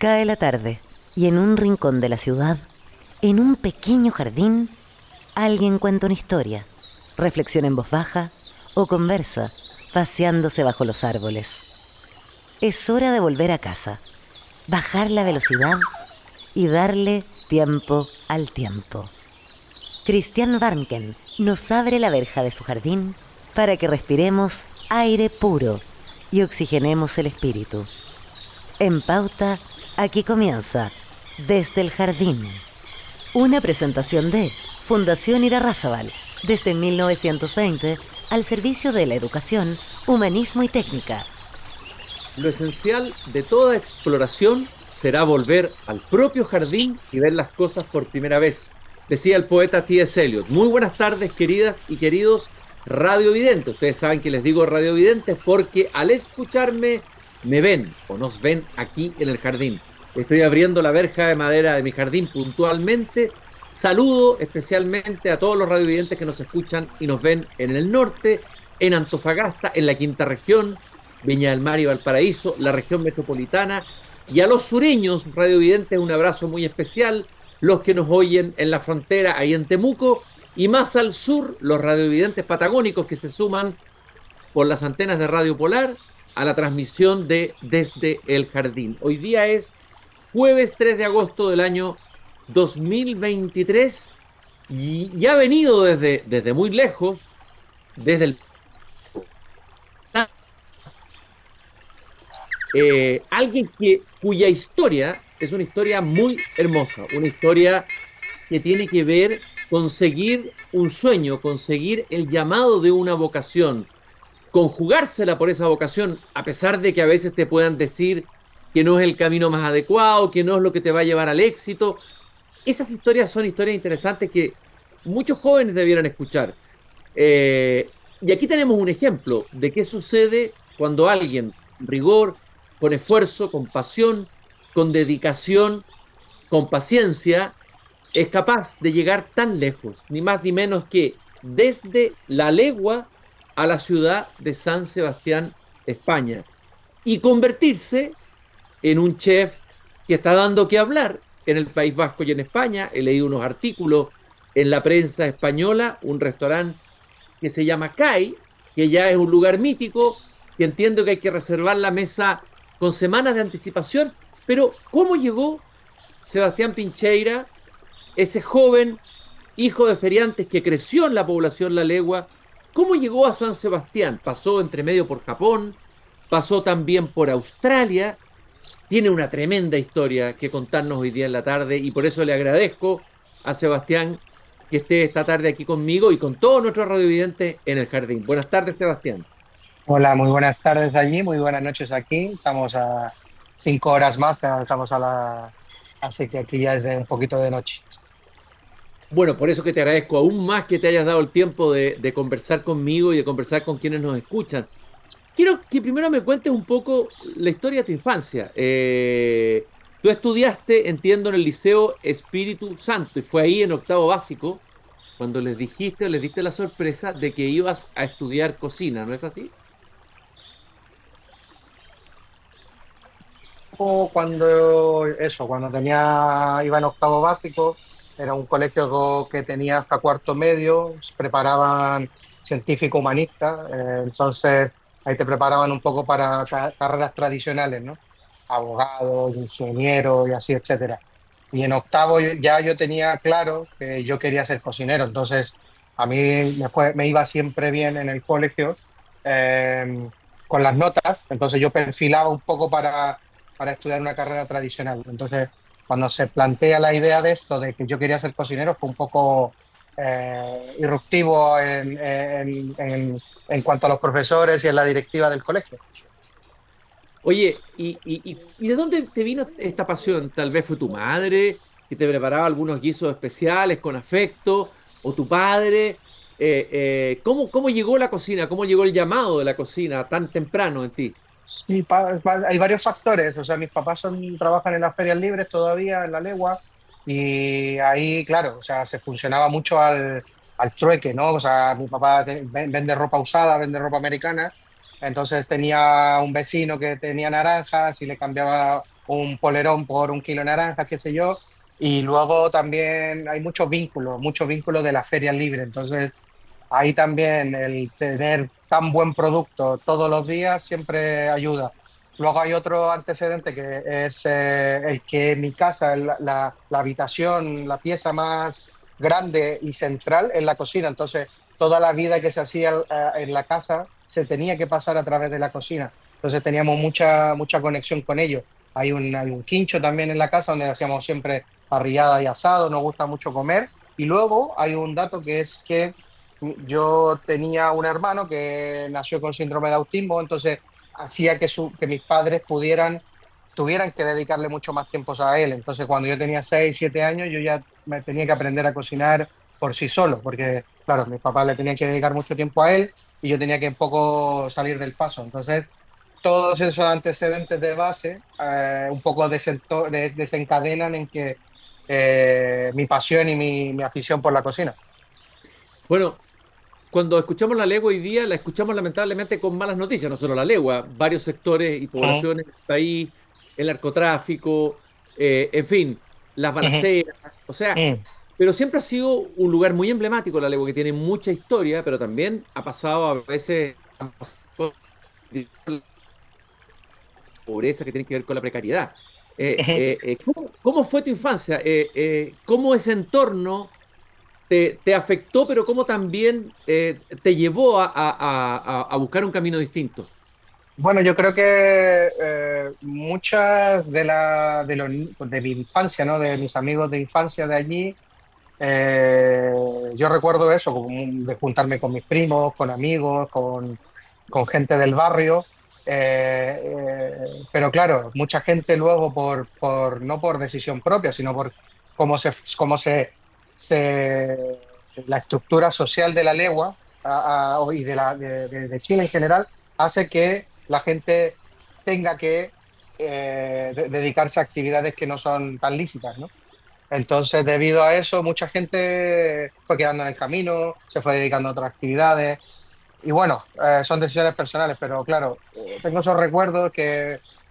Cae la tarde y en un rincón de la ciudad, en un pequeño jardín, alguien cuenta una historia, reflexiona en voz baja o conversa, paseándose bajo los árboles. Es hora de volver a casa, bajar la velocidad y darle tiempo al tiempo. Christian Warnken nos abre la verja de su jardín para que respiremos aire puro y oxigenemos el espíritu. En Pauta, aquí comienza Desde el Jardín. Una presentación de Fundación Irarrázaval, desde 1920, al servicio de la educación, humanismo y técnica. Lo esencial de toda exploración será volver al propio jardín y ver las cosas por primera vez, decía el poeta T.S. Eliot. Muy buenas tardes, queridas y queridos radiovidentes. Ustedes saben que les digo radiovidentes porque al escucharme me ven o nos ven aquí en el jardín. Estoy abriendo la verja de madera de mi jardín puntualmente. Saludo especialmente a todos los radiovidentes que nos escuchan y nos ven en el norte, en Antofagasta, en la quinta región, Viña del Mar y Valparaíso, la región metropolitana, y a los sureños radiovidentes un abrazo muy especial, los que nos oyen en la frontera, ahí en Temuco, y más al sur, los radiovidentes patagónicos que se suman por las antenas de Radio Polar a la transmisión de Desde el Jardín. Hoy día es jueves 3 de agosto del año 2023 y ha venido desde muy lejos, desde el alguien cuya historia es una historia muy hermosa, una historia que tiene que ver con seguir un sueño, conseguir el llamado de una vocación, conjugársela por esa vocación, a pesar de que a veces te puedan decir que no es el camino más adecuado, que no es lo que te va a llevar al éxito. Esas historias son historias interesantes que muchos jóvenes debieran escuchar. Y aquí tenemos un ejemplo de qué sucede cuando alguien, con rigor, con esfuerzo, con pasión, con dedicación, con paciencia, es capaz de llegar tan lejos, ni más ni menos que desde la legua a la ciudad de San Sebastián, España, y convertirse en un chef que está dando que hablar en el País Vasco y en España. He leído unos artículos en la prensa española, un restaurante que se llama CAI, que ya es un lugar mítico, que entiendo que hay que reservar la mesa con semanas de anticipación, pero ¿cómo llegó Sebastián Pincheira, ese joven hijo de feriantes que creció en la población La Legua? ¿Cómo llegó a San Sebastián? Pasó entre medio por Japón, pasó también por Australia, tiene una tremenda historia que contarnos hoy día en la tarde y por eso le agradezco a Sebastián que esté esta tarde aquí conmigo y con todos nuestros radiovidentes en el jardín. Buenas tardes, Sebastián. Hola, muy buenas tardes allí, muy buenas noches aquí. Estamos a 5 horas más, estamos así que aquí ya es un poquito de noche. Bueno, por eso que te agradezco aún más que te hayas dado el tiempo de conversar conmigo y de conversar con quienes nos escuchan. Quiero que primero me cuentes un poco la historia de tu infancia. Tú estudiaste, entiendo, en el Liceo Espíritu Santo y fue ahí en octavo básico cuando les diste la sorpresa de que ibas a estudiar cocina, ¿no es así? Cuando iba en octavo básico, era un colegio que tenía hasta cuarto medio, se preparaban científico humanista, entonces ahí te preparaban un poco para carreras tradicionales, ¿no? Abogado, ingeniero y así, etcétera. Y en octavo ya yo tenía claro que yo quería ser cocinero, entonces a mí me iba siempre bien en el colegio eh, con las notas, entonces yo perfilaba un poco para estudiar una carrera tradicional. Entonces, cuando se plantea la idea de esto, de que yo quería ser cocinero, fue un poco irruptivo en cuanto a los profesores y en la directiva del colegio. Oye, ¿y de dónde te vino esta pasión? Tal vez fue tu madre que te preparaba algunos guisos especiales con afecto, o tu padre. ¿Cómo llegó la cocina? ¿Cómo llegó el llamado de la cocina tan temprano en ti? Sí, hay varios factores. O sea, mis papás trabajan en las ferias libres todavía, en la Legua, y ahí, claro, o sea, se funcionaba mucho al trueque, ¿no? O sea, mi papá vende ropa usada, vende ropa americana, entonces tenía un vecino que tenía naranjas y le cambiaba un polerón por 1 kilo de naranja, qué sé yo. Y luego también hay muchos vínculos de las ferias libres. Entonces, ahí también el tener tan buen producto todos los días siempre ayuda. Luego hay otro antecedente que es el que en mi casa, la habitación, la pieza más grande y central es la cocina. Entonces, toda la vida que se hacía en la casa se tenía que pasar a través de la cocina. Entonces, teníamos mucha conexión con ellos. Hay un quincho también en la casa donde hacíamos siempre parrillada y asado, nos gusta mucho comer. Y luego hay un dato que es que yo tenía un hermano que nació con síndrome de autismo, entonces hacía que mis padres tuvieran que dedicarle mucho más tiempo a él. Entonces, cuando yo tenía 6 7 años, yo ya me tenía que aprender a cocinar por sí solo, porque, claro, mis papás le tenían que dedicar mucho tiempo a él y yo tenía que un poco salir del paso. Entonces, todos esos antecedentes de base un poco desencadenan en que mi pasión y mi afición por la cocina. Bueno, cuando escuchamos la legua hoy día, la escuchamos lamentablemente con malas noticias, no solo la legua, varios sectores y Ujú, poblaciones del país, el narcotráfico, en fin, las ujú, balaceras, o sea, ujú. pero siempre ha sido un lugar muy emblemático la legua, que tiene mucha historia, pero también ha pasado a veces pobreza que tiene que ver con la precariedad. Ujú. ¿Cómo fue tu infancia? ¿Cómo ese entorno te afectó, pero cómo también te llevó a buscar un camino distinto? Bueno, yo creo que muchas de mi infancia, ¿no? De mis amigos de infancia de allí, yo recuerdo eso, como de juntarme con mis primos, con amigos, con gente del barrio. Pero claro, mucha gente luego no por decisión propia, sino por cómo la estructura social de la legua y de Chile en general hace que la gente tenga que dedicarse a actividades que no son tan lícitas, ¿no? Entonces, debido a eso, mucha gente fue quedando en el camino, se fue dedicando a otras actividades. Y bueno, son decisiones personales, pero claro, tengo esos recuerdos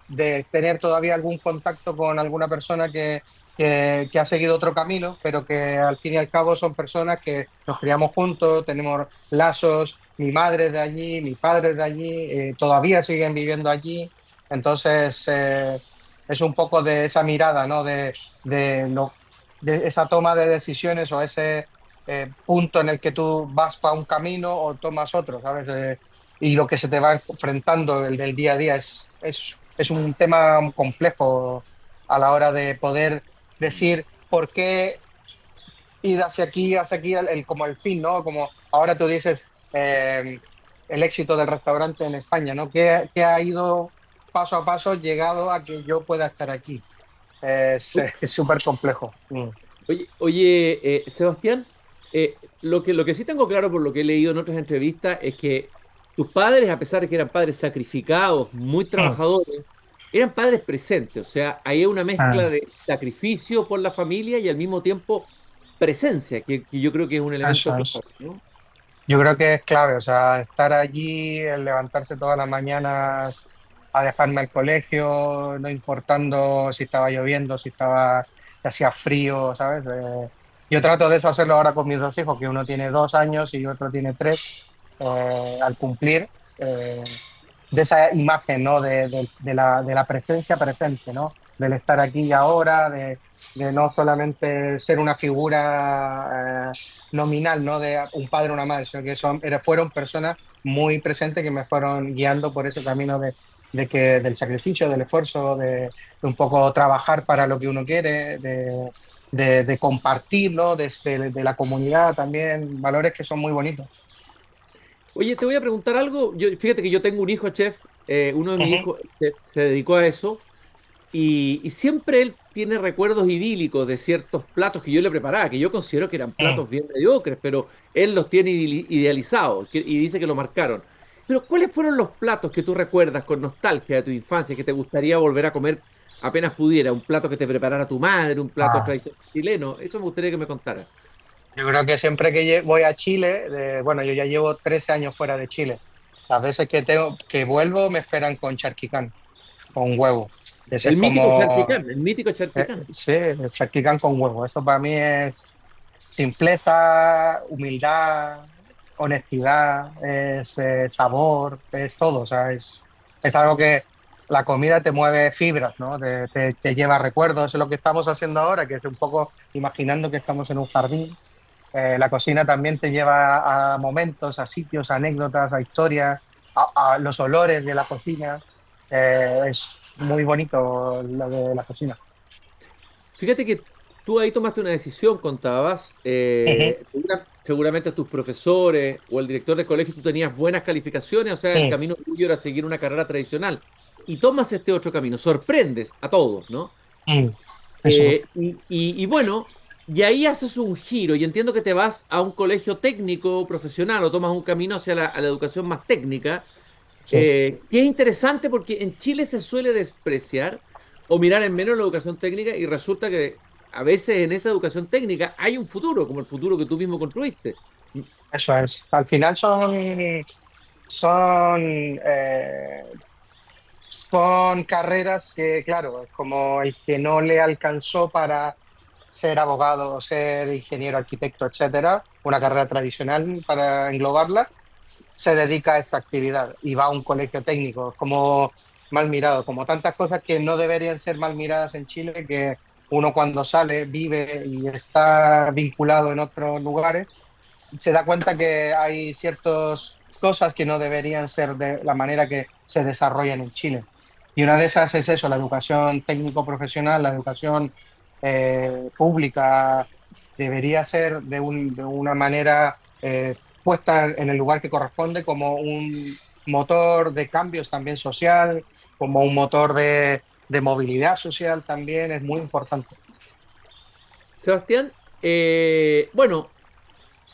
de tener todavía algún contacto con alguna persona que ha seguido otro camino, pero que al fin y al cabo son personas que nos criamos juntos, tenemos lazos, mi madre es de allí, mi padre es de allí, todavía siguen viviendo allí. Entonces, es un poco de esa mirada, ¿no? No, de esa toma de decisiones o ese punto en el que tú vas para un camino o tomas otro, ¿sabes? Y lo que se te va enfrentando del día a día es un tema complejo a la hora de poder decir por qué ir hacia aquí, como el fin, ¿no? Como ahora tú dices, el éxito del restaurante en España, ¿no? Que ha ido paso a paso, llegado a que yo pueda estar aquí. Es súper complejo. Mm. Sebastián, lo que sí tengo claro por lo que he leído en otras entrevistas es que tus padres, a pesar de que eran padres sacrificados, muy Mm. trabajadores, eran padres presentes. O sea, hay una mezcla Ah, de sacrificio por la familia y al mismo tiempo presencia, que yo creo que es un elemento eso es. clave, ¿no? Yo creo que es clave, o sea, estar allí, el levantarse todas las mañanas a dejarme al colegio, no importando si estaba lloviendo, si hacía frío, ¿sabes? Yo trato de eso hacerlo ahora con mis 2 hijos, que uno tiene 2 años y otro tiene 3, al cumplir, de esa imagen, ¿no? De la presencia presente, ¿no? Del estar aquí y ahora, de no solamente ser una figura nominal, ¿no? De un padre o una madre, sino que fueron personas muy presentes que me fueron guiando por ese camino del sacrificio, del esfuerzo, de un poco trabajar para lo que uno quiere, de compartirlo, de la comunidad también, valores que son muy bonitos. Oye, te voy a preguntar algo. Fíjate que yo tengo un hijo chef, uno de mis Ujú, hijos se dedicó a eso. Y siempre él tiene recuerdos idílicos de ciertos platos que yo le preparaba, que yo considero que eran ujú. platos bien mediocres, pero él los tiene idealizados y dice que lo marcaron. Pero ¿cuáles fueron los platos que tú recuerdas con nostalgia de tu infancia que te gustaría volver a comer apenas pudiera? Un plato que te preparara tu madre, un plato Ah. tradicional chileno. Eso me gustaría que me contaras. Yo creo que siempre que voy a Chile, bueno, yo ya llevo 13 años fuera de Chile. Las veces que vuelvo me esperan con charquicán. con huevo. Ese El es mítico Charky como, Khan, el mítico Charky Khan. sí, el charquí con huevo. Eso para mí es simpleza, humildad, honestidad, es sabor, es todo. O sea, es algo que la comida te mueve fibras, ¿no? Te lleva recuerdos. Eso es lo que estamos haciendo ahora, que es un poco imaginando que estamos en un jardín. La cocina también te lleva a momentos, a sitios, a anécdotas, a historias, a los olores de la cocina. Es muy bonito lo de la cocina. Fíjate que tú ahí tomaste una decisión, contabas, Ujú. seguramente tus profesores o el director de colegio, tú tenías buenas calificaciones, o sea, el Mm, camino tuyo era seguir una carrera tradicional. Y tomas este otro camino, sorprendes a todos, ¿no? mm. Eso. Y bueno, y ahí haces un giro y entiendo que te vas a un colegio técnico profesional o tomas un camino hacia a la educación más técnica, Sí. que es interesante porque en Chile se suele despreciar o mirar en menos la educación técnica y resulta que a veces en esa educación técnica hay un futuro, como el futuro que tú mismo construiste. Eso es. Al final son carreras que, claro, es como el que no le alcanzó para ser abogado, ser ingeniero, arquitecto, etcétera, una carrera tradicional para englobarla, se dedica a esta actividad y va a un colegio técnico, como mal mirado, como tantas cosas que no deberían ser mal miradas en Chile, que uno cuando sale, vive y está vinculado en otros lugares, se da cuenta que hay ciertas cosas que no deberían ser de la manera que se desarrollan en Chile. Y una de esas es eso, la educación técnico-profesional, la educación pública, debería ser de una manera puesta en el lugar que corresponde como un motor de cambios también social, como un motor de movilidad social también, es muy importante. Sebastián, bueno,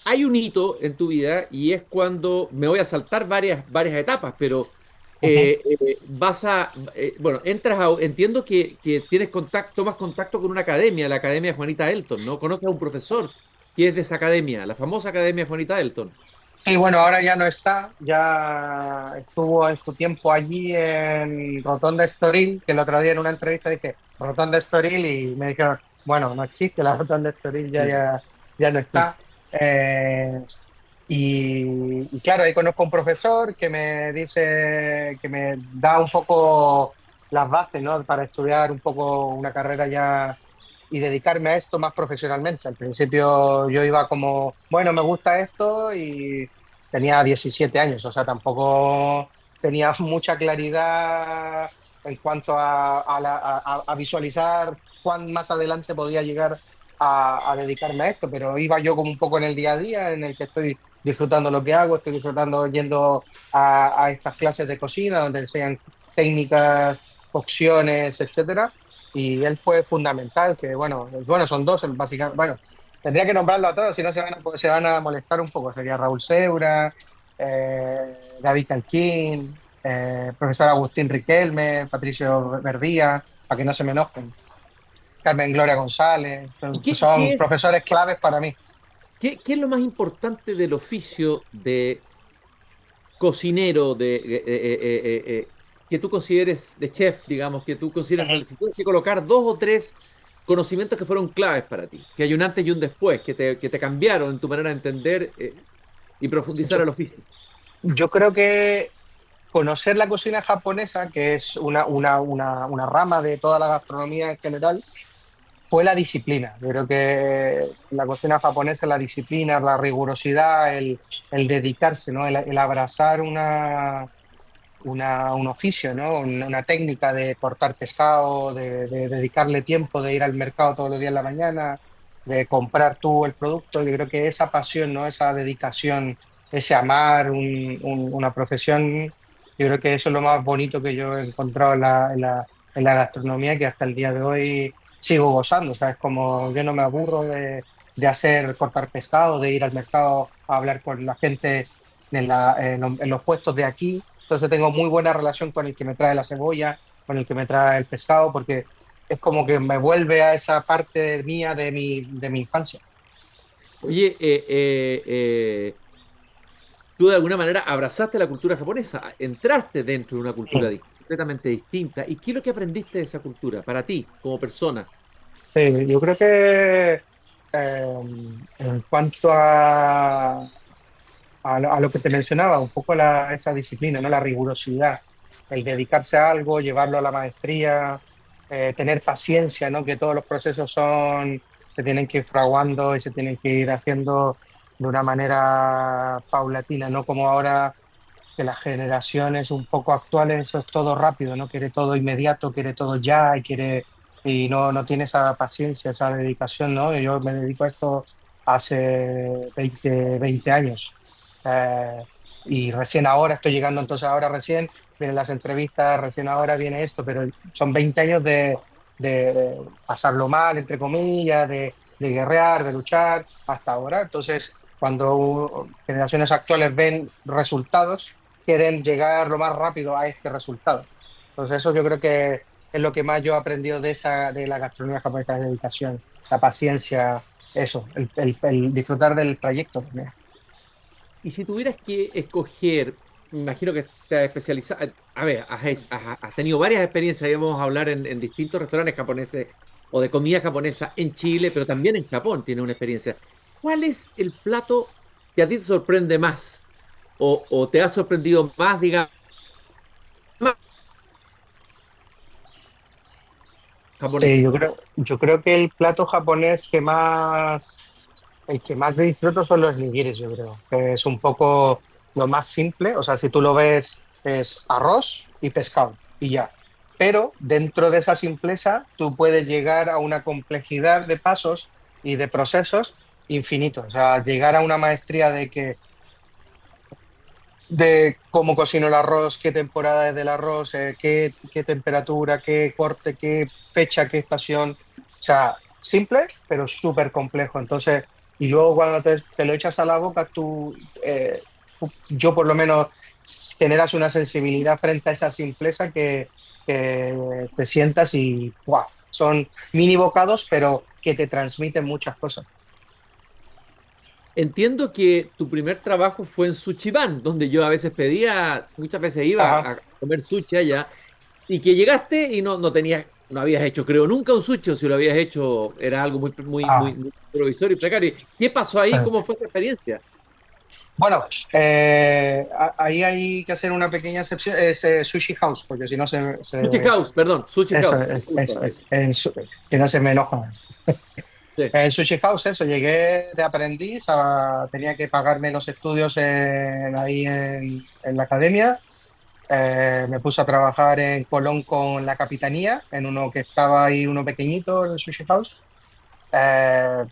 hay un hito en tu vida y es cuando me voy a saltar varias etapas, pero Ujú. bueno, entiendo que tienes contacto, tomas contacto con una academia, la Academia Juanita Elton, ¿no? Conoces a un profesor que es de esa academia, la famosa Academia Juanita Elton. Sí, bueno, ahora ya no está, ya estuvo en su tiempo allí en Rotonda Estoril, que el otro día en una entrevista dije Rotonda Estoril y me dijeron, bueno, no existe la Rotonda Estoril, ya no está. Y claro, ahí conozco a un profesor que me dice, que me da un poco las bases, ¿no? Para estudiar un poco una carrera ya y dedicarme a esto más profesionalmente. Al principio yo iba como, bueno, me gusta esto y tenía 17 años, o sea, tampoco tenía mucha claridad en cuanto a visualizar cuán más adelante podía llegar a dedicarme a esto, pero iba yo como un poco en el día a día, en el que estoy disfrutando lo que hago, estoy disfrutando yendo a estas clases de cocina donde enseñan técnicas, cocciones, etcétera. Y él fue fundamental, que bueno, son dos, básicamente, bueno, tendría que nombrarlo a todos, si no se van a molestar un poco. Sería Raúl Seura, David Calquín, profesor Agustín Riquelme, Patricio Verdía, para que no se me enojen. Carmen Gloria González, ¿Y qué, son qué es, profesores claves para mí. qué es lo más importante del oficio de cocinero, que tú consideres de chef, digamos, que tú consideres, Ujú. si tienes que colocar dos o tres conocimientos que fueron claves para ti, que hay un antes y un después, que te cambiaron en tu manera de entender y profundizar Yo, el oficio? yo creo que conocer la cocina japonesa, que es una rama de toda la gastronomía en general, fue la disciplina. Yo creo que la cocina japonesa, la disciplina, la rigurosidad, el dedicarse, ¿no? El abrazar un oficio, ¿no? Una técnica de cortar pescado, de dedicarle tiempo, de ir al mercado todos los días en la mañana, de comprar tú el producto. Yo creo que esa pasión, ¿no? Esa dedicación, ese amar una profesión, yo creo que eso es lo más bonito que yo he encontrado en la gastronomía, que hasta el día de hoy sigo gozando. O sea, es como yo no me aburro de hacer cortar pescado, de ir al mercado a hablar con la gente en los puestos de aquí. Entonces tengo muy buena relación con el que me trae la cebolla, con el que me trae el pescado, porque es como que me vuelve a esa parte mía de mi infancia. Oye, tú de alguna manera abrazaste la cultura japonesa, entraste dentro de una cultura distinta. completamente distinta. ¿Y qué es lo que aprendiste de esa cultura para ti, como persona? Sí, yo creo que en cuanto a lo que te mencionaba, un poco esa disciplina, ¿no? La rigurosidad, el dedicarse a algo, llevarlo a la maestría, tener paciencia, ¿no? Que todos los procesos se tienen que ir fraguando y se tienen que ir haciendo de una manera paulatina, no como ahora que las generaciones un poco actuales, eso es todo rápido, ¿no? Quiere todo inmediato, quiere todo ya y no tiene esa paciencia, esa dedicación, ¿no? Yo me dedico a esto hace 20 años. Eh, y recién ahora estoy llegando, entonces ahora recién vienen las entrevistas, recién ahora viene esto, pero son 20 años de pasarlo mal, entre comillas, de guerrear, de luchar hasta ahora. Entonces, cuando generaciones actuales ven resultados, quieren llegar lo más rápido a este resultado. Entonces, eso yo creo que es lo que más yo he aprendido de la gastronomía japonesa, de dedicación, la paciencia, eso, el disfrutar del trayecto también. Y si tuvieras que escoger, me imagino que te has especializado, a ver, has tenido varias experiencias, y vamos a hablar en distintos restaurantes japoneses o de comida japonesa en Chile, pero también en Japón tiene una experiencia. ¿Cuál es el plato que a ti te sorprende más o te ha sorprendido más, digamos, más Sí, japonés? yo creo que el plato japonés el que más disfruto son los nigiris, yo creo. Que es un poco lo más simple, o sea, si tú lo ves, es arroz y pescado y ya. Pero dentro de esa simpleza, tú puedes llegar a una complejidad de pasos y de procesos infinitos. O sea, llegar a una maestría de cómo cocino el arroz, qué temporada es del arroz, qué temperatura, qué corte, qué fecha, qué estación. O sea, simple, pero súper complejo. Entonces, y luego cuando te lo echas a la boca, yo por lo menos generas una sensibilidad frente a esa simpleza que te sientas y ¡guau! Son mini bocados, pero que te transmiten muchas cosas. Entiendo que tu primer trabajo fue en Sushiban, donde yo a veces pedía, muchas veces iba Ajá. a comer sushi allá, y que llegaste y no tenías, no habías hecho, creo, nunca un sushi, o si lo habías hecho, era algo Ah. muy provisorio y precario. ¿Qué pasó ahí? ¿Cómo fue esa experiencia? Bueno, ahí hay que hacer una pequeña excepción, es Sushi House, porque si no Sushi House, perdón, Sushi eso House, eso disculpa. es, si no se me enoja. Sí. En Sushi House, eso, llegué de aprendiz, tenía que pagarme los estudios en la academia. Me puse a trabajar en Colón con la capitanía, en uno que estaba ahí, uno pequeñito, en el Sushi House. Eh,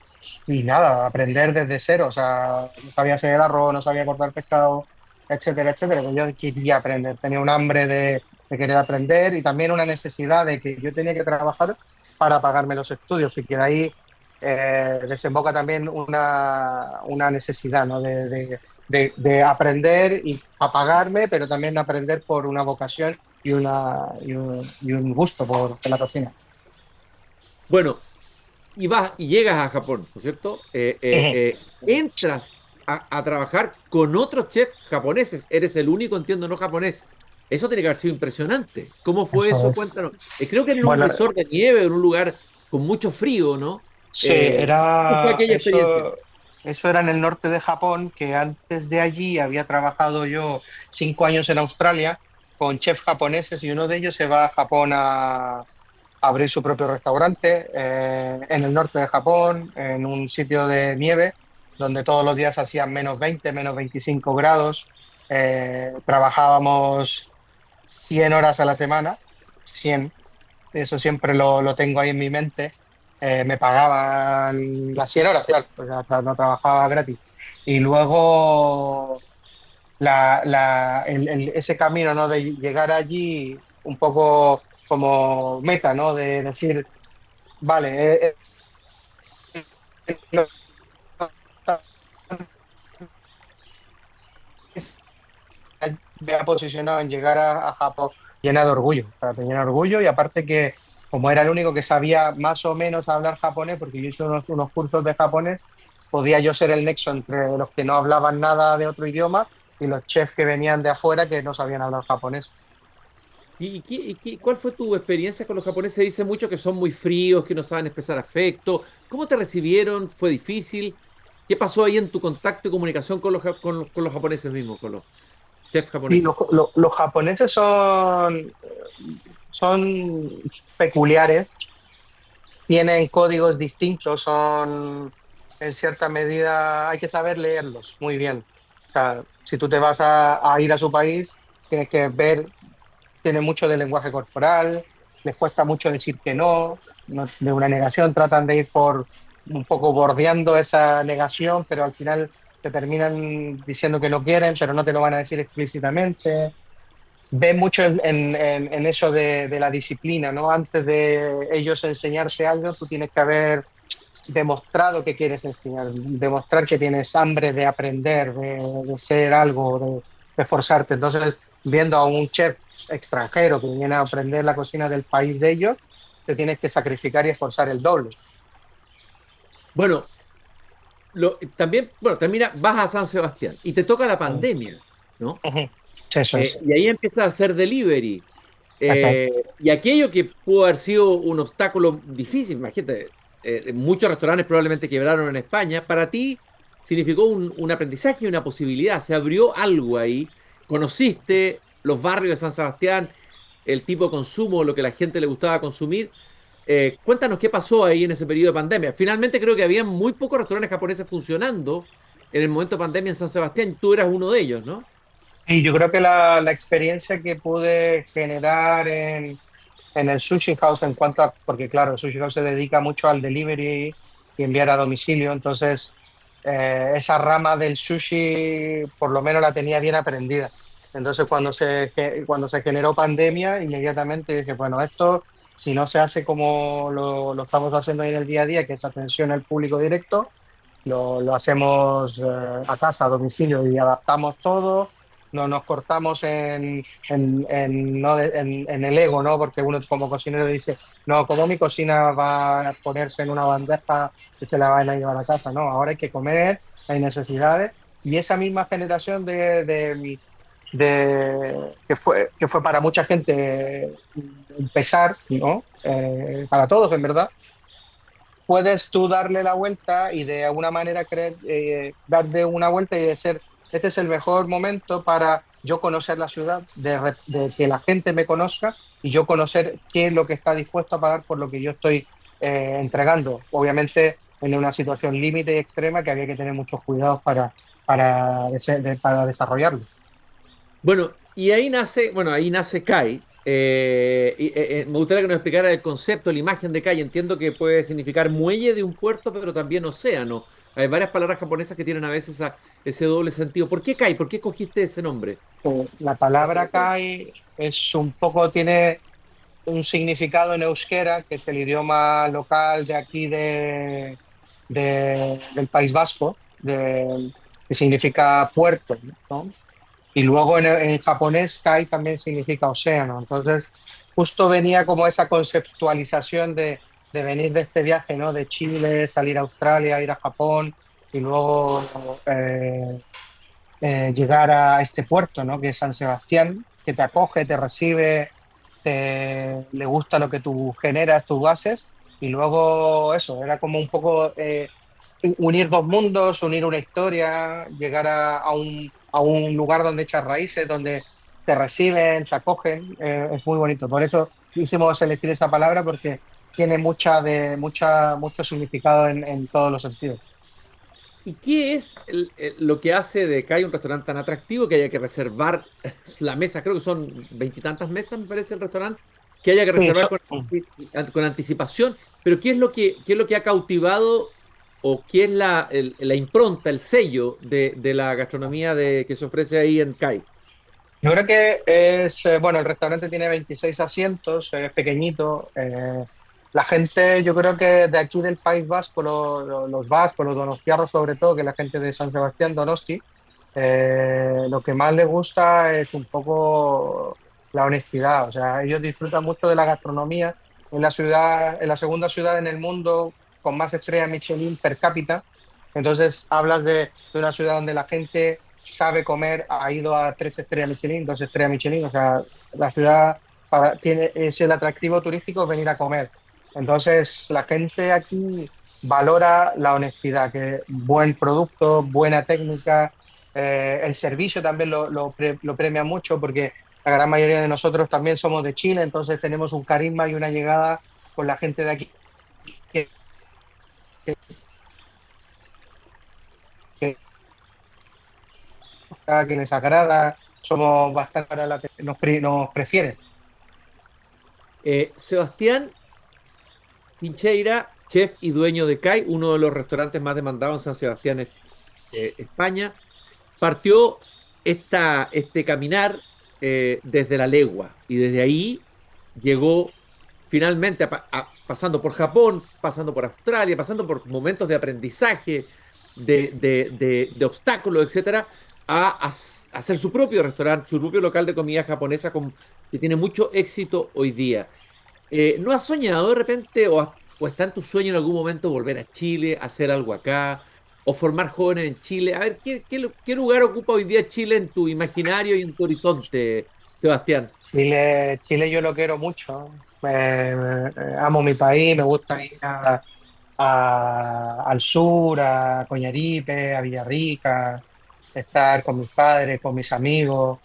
y nada, aprender desde cero, o sea, no sabía hacer el arroz, no sabía cortar pescado, etcétera, etcétera. Pues yo quería aprender, tenía un hambre de querer aprender y también una necesidad de que yo tenía que trabajar para pagarme los estudios y que de ahí desemboca también una necesidad, ¿no? De aprender y a pagarme, pero también de aprender por una vocación y un gusto por la cocina. Bueno, y vas y llegas a Japón, ¿no es cierto? Entras a trabajar con otros chefs japoneses. Eres el único, entiendo, no japonés. Eso tiene que haber sido impresionante. ¿Cómo fue Eso eso? es. Cuéntanos. Creo que en un Bueno, resort de nieve, en un lugar con mucho frío, ¿no? sí, ¿Cómo fue aquella experiencia? eso era en el norte de Japón, que antes de allí había trabajado yo 5 años en Australia con chefs japoneses y uno de ellos se va a Japón a abrir su propio restaurante en el norte de Japón, en un sitio de nieve, donde todos los días hacían -20, -25 grados. Trabajábamos 100 horas a la semana, 100. Eso siempre lo tengo ahí en mi mente. Me pagaban las 100 horas, claro, o sea, no trabajaba gratis. Y luego ese camino, ¿no? De llegar allí un poco como meta, ¿no? De decir, vale, no me ha posicionado en llegar a Japón llena de orgullo, o sea, te llena de orgullo y aparte que como era el único que sabía más o menos hablar japonés, porque yo hice unos cursos de japonés, podía yo ser el nexo entre los que no hablaban nada de otro idioma y los chefs que venían de afuera que no sabían hablar japonés. ¿Cuál fue tu experiencia con los japoneses? Dice mucho que son muy fríos, que no saben expresar afecto. ¿Cómo te recibieron? ¿Fue difícil? ¿Qué pasó ahí en tu contacto y comunicación con con los japoneses mismos, con los chefs Y japoneses? los japoneses son peculiares, tienen códigos distintos, son en cierta medida, hay que saber leerlos muy bien. O sea, si tú te vas a ir a su país, tienes que ver, tiene mucho de lenguaje corporal, les cuesta mucho decir que no, de una negación, tratan de ir por un poco bordeando esa negación, pero al final te terminan diciendo que lo quieren, pero no te lo van a decir explícitamente. Ven mucho en eso de la disciplina, ¿no? Antes de ellos enseñarte algo, tú tienes que haber demostrado que quieres enseñar, demostrar que tienes hambre de aprender, de ser algo, de esforzarte. Entonces, viendo a un chef extranjero que viene a aprender la cocina del país de ellos, te tienes que sacrificar y esforzar el doble. Bueno, también, bueno, termina, vas a San Sebastián y te toca la Ujú. pandemia, ¿no? Eso es. Y ahí empiezas a hacer delivery. Ajá. Y aquello que pudo haber sido un obstáculo difícil, imagínate, muchos restaurantes probablemente quebraron en España, para ti significó un aprendizaje y una posibilidad, se abrió algo ahí, conociste los barrios de San Sebastián, el tipo de consumo, lo que la gente le gustaba consumir. Cuéntanos qué pasó ahí en ese periodo de pandemia. Finalmente creo que había muy pocos restaurantes japoneses funcionando en el momento de pandemia en San Sebastián, tú eras uno de ellos, ¿no? Y yo creo que la experiencia que pude generar en el Sushi House en cuanto a, porque claro, el Sushi House se dedica mucho al delivery y enviar a domicilio, entonces esa rama del sushi por lo menos la tenía bien aprendida. Entonces cuando se generó pandemia, inmediatamente dije, bueno, esto si no se hace como lo estamos haciendo ahí en el día a día, que es atención al público directo, lo hacemos a casa, a domicilio y adaptamos todo, no nos cortamos no en el ego, ¿no? Porque uno como cocinero dice, no, ¿cómo mi cocina va a ponerse en una bandeja que se la van a llevar a casa? No, ahora hay que comer, hay necesidades. Y esa misma generación que fue para mucha gente empezar, ¿no? Para todos, en verdad, puedes tú darle la vuelta y de alguna manera darle una vuelta y decir, este es el mejor momento para yo conocer la ciudad, de que la gente me conozca y yo conocer qué es lo que está dispuesto a pagar por lo que yo estoy entregando. Obviamente en una situación límite y extrema que había que tener muchos cuidados para desarrollarlo. Bueno, y ahí nace Kai. Me gustaría que nos explicara el concepto, la imagen de Kai. Entiendo que puede significar muelle de un puerto, pero también océano. Hay varias palabras japonesas que tienen a veces ese doble sentido. ¿Por qué Kai? ¿Por qué escogiste ese nombre? La palabra kai es un poco, tiene un significado en euskera, que es el idioma local de aquí del País Vasco, que significa puerto, ¿no? Y luego en japonés, kai también significa océano. Entonces, justo venía como esa conceptualización de venir de este viaje, ¿no? De Chile, salir a Australia, ir a Japón y luego llegar a este puerto, ¿no? Que es San Sebastián, que te acoge, te recibe, le gusta lo que tú generas, tus haces, y luego eso, era como un poco unir dos mundos, unir una historia, llegar a un lugar donde echas raíces, donde te reciben, te acogen, es muy bonito. Por eso quisimos elegir esa palabra porque tiene mucho significado en todos los sentidos. ¿Y qué es lo que hace de Kai un restaurante tan atractivo que haya que reservar la mesa? Creo que son veintitantas mesas, me parece, el restaurante, que haya que Sí, reservar con anticipación. Pero qué es lo que ha cautivado o qué es la impronta, el sello de la gastronomía que se ofrece ahí en Kai? yo creo que bueno, el restaurante tiene 26 asientos, es pequeñito. La gente, yo creo que de aquí del País Vasco, los vascos, los donostiarros sobre todo, que la gente de San Sebastián, Donosti, lo que más les gusta es un poco la honestidad. O sea, ellos disfrutan mucho de la gastronomía en la ciudad, en la segunda ciudad en el mundo con más estrellas Michelin per cápita. Entonces, hablas de una ciudad donde la gente sabe comer, ha ido a 3 estrellas Michelin, 2 estrellas Michelin, o sea, la ciudad es el atractivo turístico venir a comer. Entonces, la gente aquí valora la honestidad, que buen producto, buena técnica, el servicio también lo premia mucho porque la gran mayoría de nosotros también somos de Chile, entonces tenemos un carisma y una llegada con la gente de aquí que, que, que les agrada, somos bastante para la que nos prefieren. Sebastián Pincheira, chef y dueño de CAI, uno de los restaurantes más demandados en San Sebastián, España, partió este caminar desde la legua y desde ahí llegó finalmente pasando por Japón, pasando por Australia, pasando por momentos de aprendizaje, de obstáculos, etcétera, a hacer su propio restaurante, su propio local de comida japonesa que tiene mucho éxito hoy día. ¿No has soñado de repente o está en tu sueño en algún momento volver a Chile, hacer algo acá, o formar jóvenes en Chile? A ver, ¿qué lugar ocupa hoy día Chile en tu imaginario y en tu horizonte, Sebastián? Chile yo lo quiero mucho. Amo mi país, me gusta ir al sur, a Coñaripe, a Villarrica, estar con mis padres, con mis amigos.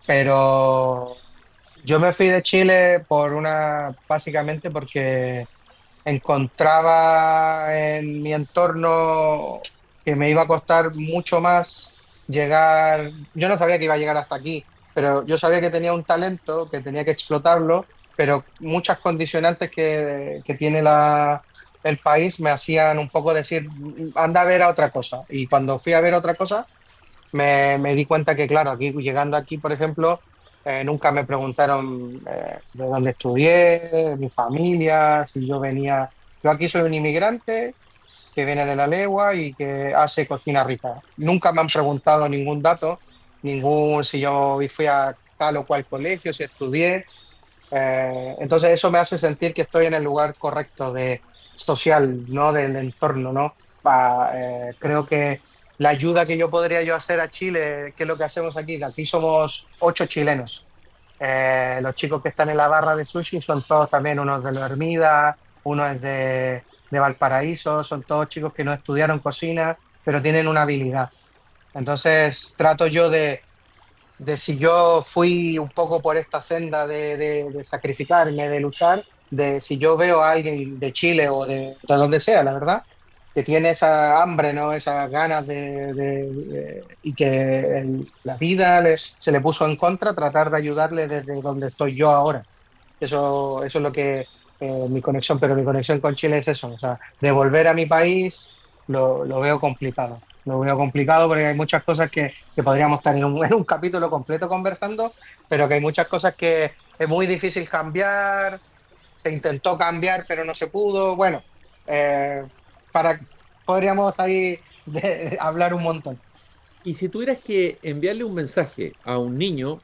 Pero yo me fui de Chile básicamente porque encontraba en mi entorno que me iba a costar mucho más llegar. Yo no sabía que iba a llegar hasta aquí, pero yo sabía que tenía un talento, que tenía que explotarlo, pero muchas condicionantes que tiene el país me hacían un poco decir, anda a ver a otra cosa. Y cuando fui a ver otra cosa, me di cuenta que, claro, llegando aquí, por ejemplo, nunca me preguntaron de dónde estudié, mi familia, si yo venía. Yo aquí soy un inmigrante que viene de la legua y que hace cocina rica. Nunca me han preguntado ningún dato, si yo fui a tal o cual colegio, si estudié. Entonces eso me hace sentir que estoy en el lugar correcto de social, ¿no? Del entorno, ¿no? Creo que la ayuda que yo podría yo hacer a Chile, que es lo que hacemos aquí, aquí somos 8 chilenos. Los chicos que están en la barra de sushi son todos también unos de la Hermida, uno es de Valparaíso, son todos chicos que no estudiaron cocina, pero tienen una habilidad. Entonces trato yo de si yo fui un poco por esta senda de sacrificarme, de luchar, de si yo veo a alguien de Chile o de donde sea, la verdad, que tiene esa hambre, ¿no? Esas ganas y que la vida se le puso en contra, tratar de ayudarle desde donde estoy yo ahora. Eso es lo que mi conexión, pero mi conexión con Chile es eso, o sea, de volver a mi país lo veo complicado. Lo veo complicado porque hay muchas cosas que podríamos estar en un capítulo completo conversando, pero que hay muchas cosas que es muy difícil cambiar, se intentó cambiar, pero no se pudo. Bueno, eh, para, podríamos ahí hablar un montón. Y si tuvieras que enviarle un mensaje a un niño,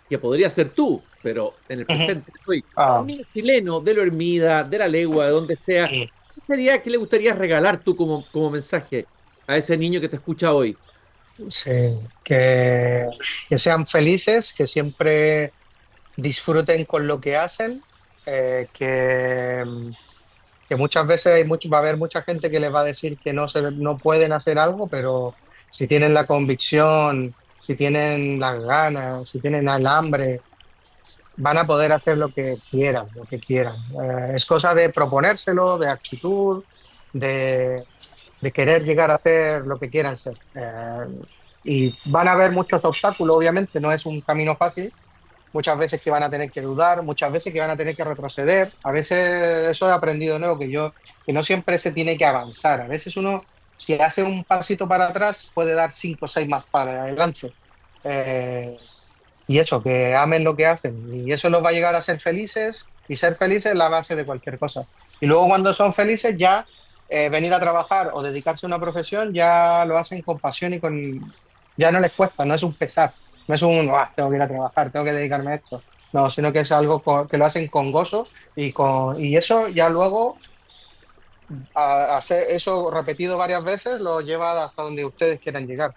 que podría ser tú, pero en el Ujú. presente estoy, Ah, un niño chileno, de la Hermida, de la Legua, de donde sea, sí. qué le gustaría regalar tú como mensaje a ese niño que te escucha hoy? Sí, que sean felices, que siempre disfruten con lo que hacen, eh, que, que muchas veces va a haber mucha gente que les va a decir que no pueden hacer algo, pero si tienen la convicción, si tienen las ganas, si tienen el hambre, van a poder hacer lo que quieran, lo que quieran. Es cosa de proponérselo, de actitud, de, de querer llegar a hacer lo que quieran ser. Y van a haber muchos obstáculos, obviamente, no es un camino fácil, muchas veces que van a tener que dudar, muchas veces que van a tener que retroceder. A veces eso he aprendido de nuevo, que no siempre se tiene que avanzar. A veces uno, si hace un pasito para atrás, puede dar 5 o 6 más para adelante. Eh, y eso, que amen lo que hacen. Y eso los va a llegar a ser felices, y ser felices es la base de cualquier cosa. Y luego cuando son felices, ya venir a trabajar o dedicarse a una profesión, ya lo hacen con pasión ya no les cuesta, no es un pesar. No es tengo que ir a trabajar, tengo que dedicarme a esto. No, sino que es algo que lo hacen con gozo y eso ya luego, a hacer eso repetido varias veces, lo lleva hasta donde ustedes quieran llegar.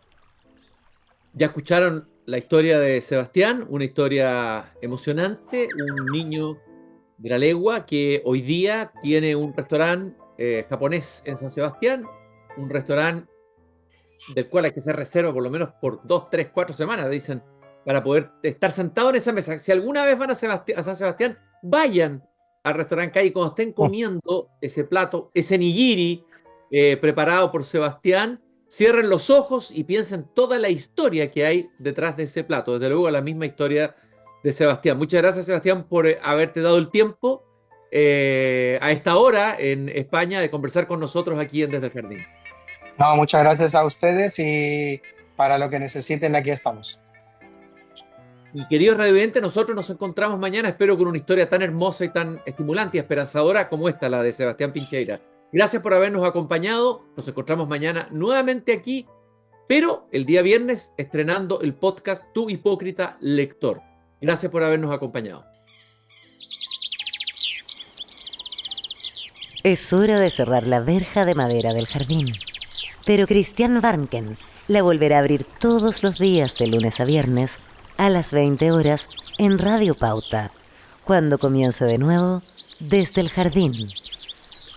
Ya escucharon la historia de Sebastián, una historia emocionante, un niño de la legua que hoy día tiene un restaurante japonés en San Sebastián, un restaurante del cual hay que hacer reserva por lo menos por 2, 3, 4 semanas, dicen, para poder estar sentado en esa mesa. Si alguna vez van a San Sebastián, vayan al restaurante Kai y cuando estén comiendo ese plato, ese nigiri preparado por Sebastián, cierren los ojos y piensen toda la historia que hay detrás de ese plato. Desde luego, la misma historia de Sebastián. Muchas gracias, Sebastián, por haberte dado el tiempo a esta hora en España de conversar con nosotros aquí en Desde el Jardín. No, muchas gracias a ustedes y para lo que necesiten, aquí estamos. Y queridos radiovidentes, nosotros nos encontramos mañana, espero con una historia tan hermosa y tan estimulante y esperanzadora como esta, la de Sebastián Pincheira. Gracias por habernos acompañado, nos encontramos mañana nuevamente aquí, pero el día viernes estrenando el podcast Tu Hipócrita Lector. Gracias por habernos acompañado. Es hora de cerrar la verja de madera del jardín. Pero Christian Warnken la volverá a abrir todos los días de lunes a viernes a las 20 horas en Radio Pauta, cuando comience de nuevo Desde el Jardín.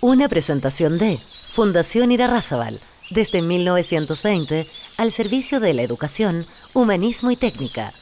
Una presentación de Fundación Irarrázaval, desde 1920 al servicio de la educación, humanismo y técnica.